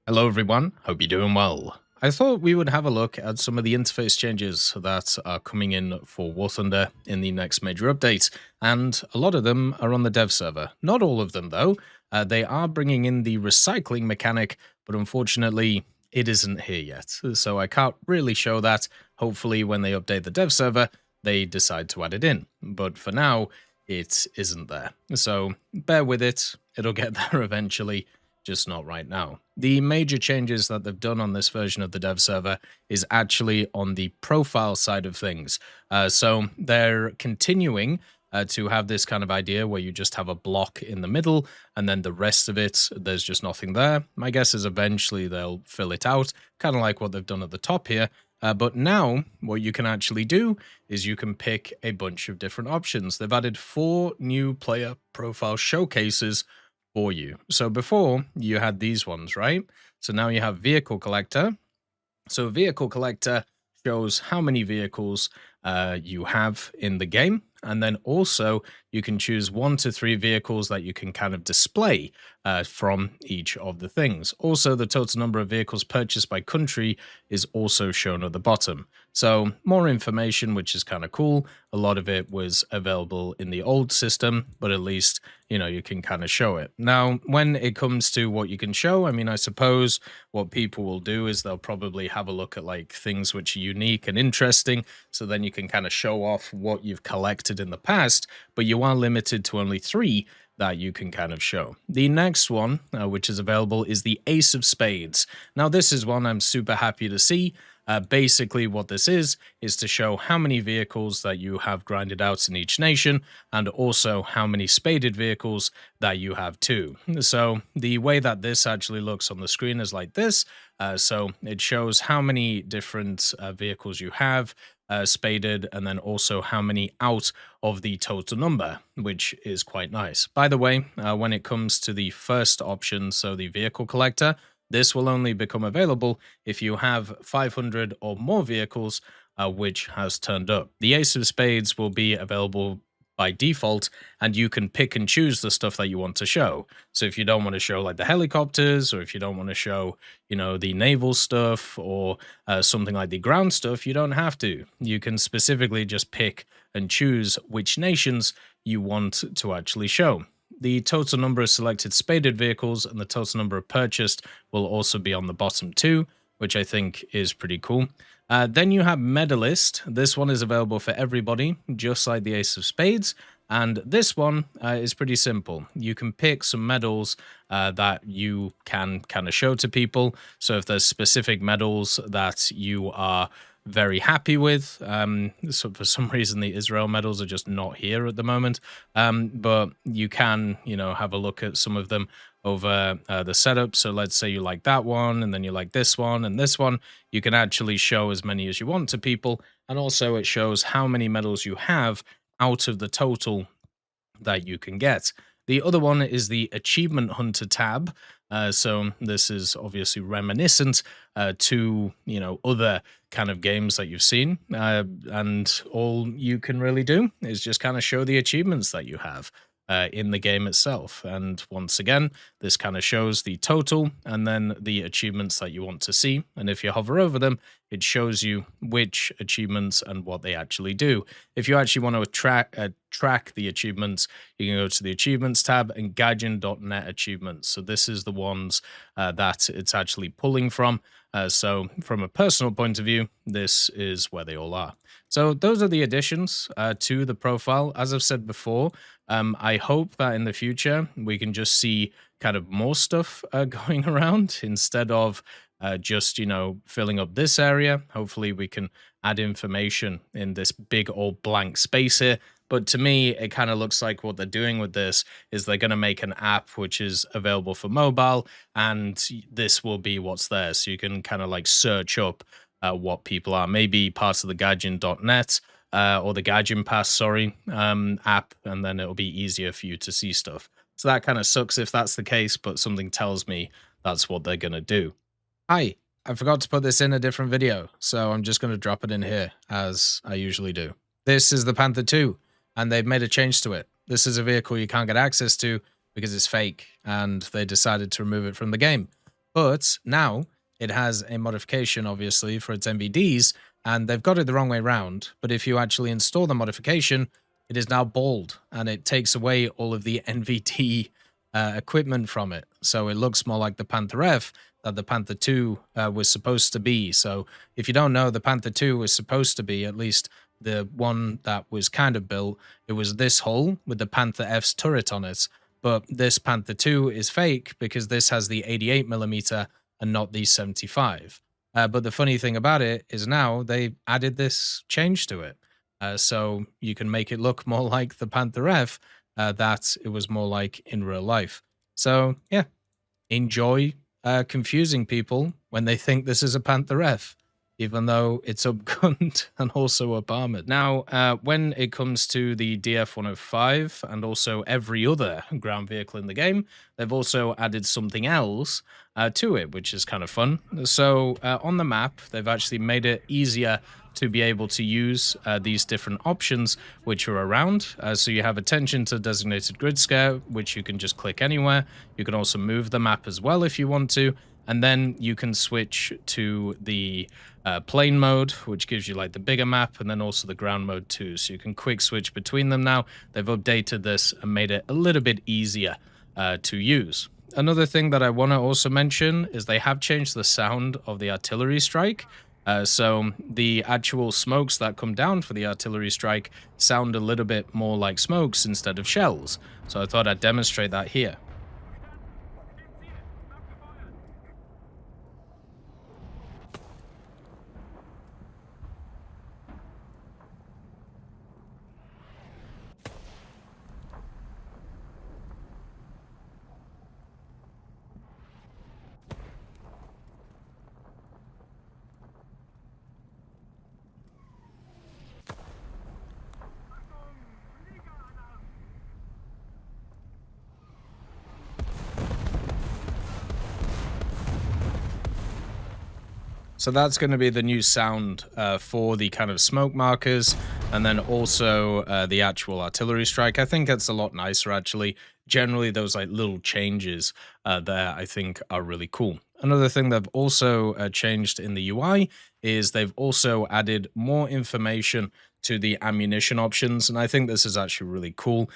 Hello everyone, hope you're doing well. I thought we would have a look at some of the interface changes that are coming in for War Thunder in the next major update, and a lot of them are on the dev server. Not all of them though. They are bringing in the recycling mechanic, but unfortunately it isn't here yet, so I can't really show that. Hopefully when they update the dev server, they decide to add it in, but for now it isn't there. So bear with it, it'll get there eventually, just not right now. The major changes that they've done on this version of the dev server is actually on the profile side of things. So they're continuing to have this kind of idea where you just have a block in the middle and then the rest of it, there's just nothing there. My guess is eventually they'll fill it out, kind of like what they've done at the top here. But now, what you can actually do is you can pick a bunch of different options. They've added 4 new player profile showcases for you. So before you had these ones, right? So now you have vehicle collector. So vehicle collector shows how many vehicles you have in the game. And then also you can choose 1 to 3 vehicles that you can kind of display from each of the things. Also, the total number of vehicles purchased by country is also shown at the bottom. So more information, which is kind of cool. A lot of it was available in the old system, but at least, you know, you can kind of show it. Now, when it comes to what you can show, I mean, I suppose what people will do is they'll probably have a look at like things which are unique and interesting. So then you can kind of show off what you've collected in the past, but you are limited to only 3 that you can kind of show. The next one, which is available, is the Ace of Spades. Now, this is one I'm super happy to see. Basically, what this is to show how many vehicles that you have grinded out in each nation, and also how many spaded vehicles that you have too. So the way that this actually looks on the screen is like this. So it shows how many different vehicles you have, spaded, and then also how many out of the total number, which is quite nice. By the way, when it comes to the first option, so the vehicle collector, this will only become available if you have 500 or more vehicles, which has turned up. The Ace of Spades will be available by default, and you can pick and choose the stuff that you want to show. So if you don't want to show like the helicopters, or if you don't want to show, you know, the naval stuff, or something like the ground stuff, you don't have to. You can specifically just pick and choose which nations you want to actually show. The total number of selected spaded vehicles and the total number of purchased will also be on the bottom too, which I think is pretty cool. Then you have Medalist. This one is available for everybody, just like the Ace of Spades. And this one is pretty simple. You can pick some medals that you can kind of show to people. So if there's specific medals that you are very happy with. So for some reason, the Israel medals are just not here at the moment. But you can, you know, have a look at some of them over the setup. So let's say you like that one, and then you like this one and this one. You can actually show as many as you want to people. And also it shows how many medals you have out of the total that you can get. The other one is the Achievement Hunter tab. So this is obviously reminiscent to, you know, other kind of games that you've seen. And all you can really do is just kind of show the achievements that you have in the game itself. And once again, this kind of shows the total and then the achievements that you want to see. And if you hover over them, it shows you which achievements and what they actually do. If you actually want to track the achievements, you can go to the Achievements tab and Gaijin.net achievements. So this is the ones that it's actually pulling from. So from a personal point of view, this is where they all are. So those are the additions to the profile. As I've said before, I hope that in the future we can just see kind of more stuff going around instead of just, you know, filling up this area. Hopefully we can add information in this big old blank space here. But to me, it kind of looks like what they're doing with this is they're going to make an app which is available for mobile, and this will be what's there. So you can kind of like search up what people are. Maybe parts of the Gaijin.net or the Gaijin Pass, sorry, app, and then it'll be easier for you to see stuff. So that kind of sucks if that's the case, but something tells me that's what they're going to do. Hi, I forgot to put this in a different video, so I'm just going to drop it in here, as I usually do. This is the Panther II, and they've made a change to it. This is a vehicle you can't get access to because it's fake, and they decided to remove it from the game. But now it has a modification, obviously, for its MVDs, and they've got it the wrong way round. But if you actually install the modification, it is now bold, and it takes away all of the NVD equipment from it. So it looks more like the Panther F that the Panther II was supposed to be. So if you don't know, the Panther II was supposed to be, at least the one that was kind of built, it was this hull with the Panther F's turret on it. But this Panther II is fake because this has the 88mm and not the 75. But the funny thing about it is now they added this change to it. So you can make it look more like the Panther F that it was more like in real life. So yeah, enjoy confusing people when they think this is a Panther F, even though it's upgunned and also up armored. Now, when it comes to the DF-105 and also every other ground vehicle in the game, they've also added something else to it, which is kind of fun. So on the map, they've actually made it easier to be able to use these different options which are around. So you have attention to designated grid scale, which you can just click anywhere. You can also move the map as well if you want to. And then you can switch to the plane mode, which gives you like the bigger map, and then also the ground mode too. So you can quick switch between them now. They've updated this and made it a little bit easier to use. Another thing that I want to also mention is they have changed the sound of the artillery strike. So the actual smokes that come down for the artillery strike sound a little bit more like smokes instead of shells. So I thought I'd demonstrate that here. So that's going to be the new sound for the kind of smoke markers, and then also the actual artillery strike. I think it's a lot nicer, actually. Generally, those like little changes there, I think, are really cool. Another thing they've also changed in the UI is they've also added more information to the ammunition options, and I think this is actually really cool.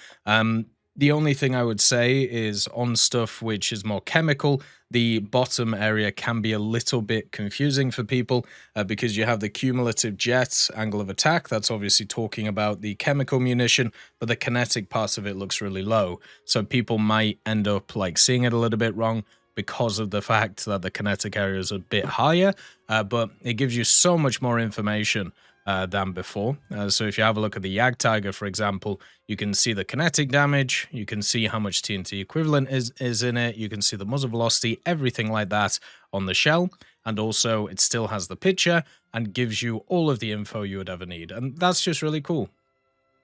The only thing I would say is on stuff which is more chemical, the bottom area can be a little bit confusing for people because you have the cumulative jet angle of attack. That's obviously talking about the chemical munition, but the kinetic part of it looks really low. So people might end up like seeing it a little bit wrong because of the fact that the kinetic area is a bit higher, but it gives you so much more information than before. So if you have a look at the Yag Tiger, for example, you can see the kinetic damage, you can see how much TNT equivalent is in it, you can see the muzzle velocity, everything like that on the shell, and also it still has the picture and gives you all of the info you would ever need, and that's just really cool.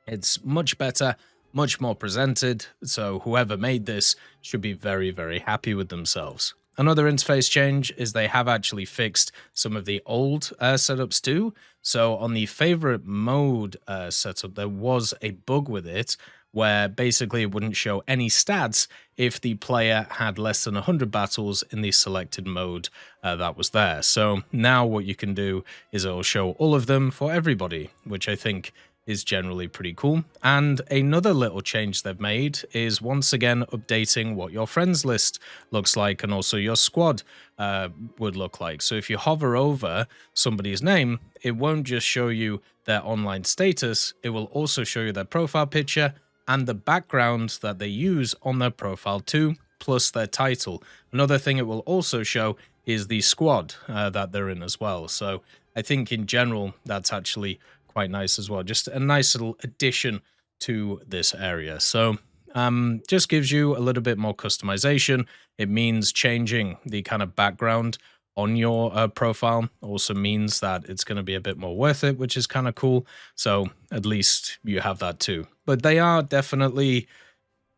It's much better, much more presented, so whoever made this should be very, very happy with themselves. Another interface change is they have actually fixed some of the old setups too. So on the favorite mode setup, there was a bug with it where basically it wouldn't show any stats if the player had less than 100 battles in the selected mode that was there. So now what you can do is it'll show all of them for everybody, which I think is generally pretty cool. And another little change they've made is once again updating what your friends list looks like and also your squad would look like. So if you hover over somebody's name, it won't just show you their online status, it will also show you their profile picture and the background that they use on their profile too, plus their title. Another thing it will also show is the squad that they're in as well. So I think in general, that's actually quite nice as well. Just a nice little addition to this area. So just gives you a little bit more customization. It means changing the kind of background on your profile also means that it's going to be a bit more worth it, which is kind of cool. So at least you have that too. But they are definitely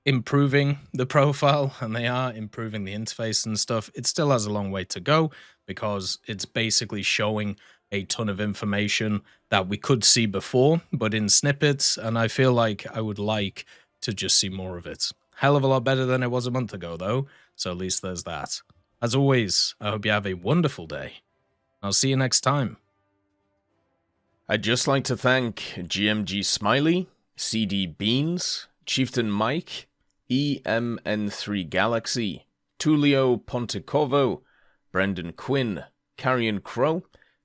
improving the profile and they are improving the interface and stuff. It still has a long way to go because it's basically showing a ton of information that we could see before, but in snippets, and I feel like I would like to just see more of it. Hell of a lot better than it was a month ago, though, so at least there's that. As always, I hope you have a wonderful day. I'll see you next time. I'd just like to thank GMG Smiley, CD Beans, Chieftain Mike, EMN3 Galaxy, Tulio Pontecorvo, Brendan Quinn, Carrion Crow,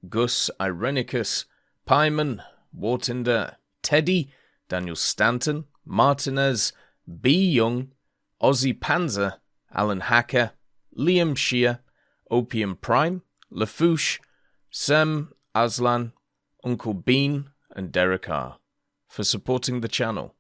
Gus Irenicus, Pyman, Wartinder, Teddy, Daniel Stanton, Martinez, B. Young, Ozzy Panzer, Alan Hacker, Liam Shear, Opium Prime, Lafouche, Sem, Aslan, Uncle Bean, and Derek R. for supporting the channel.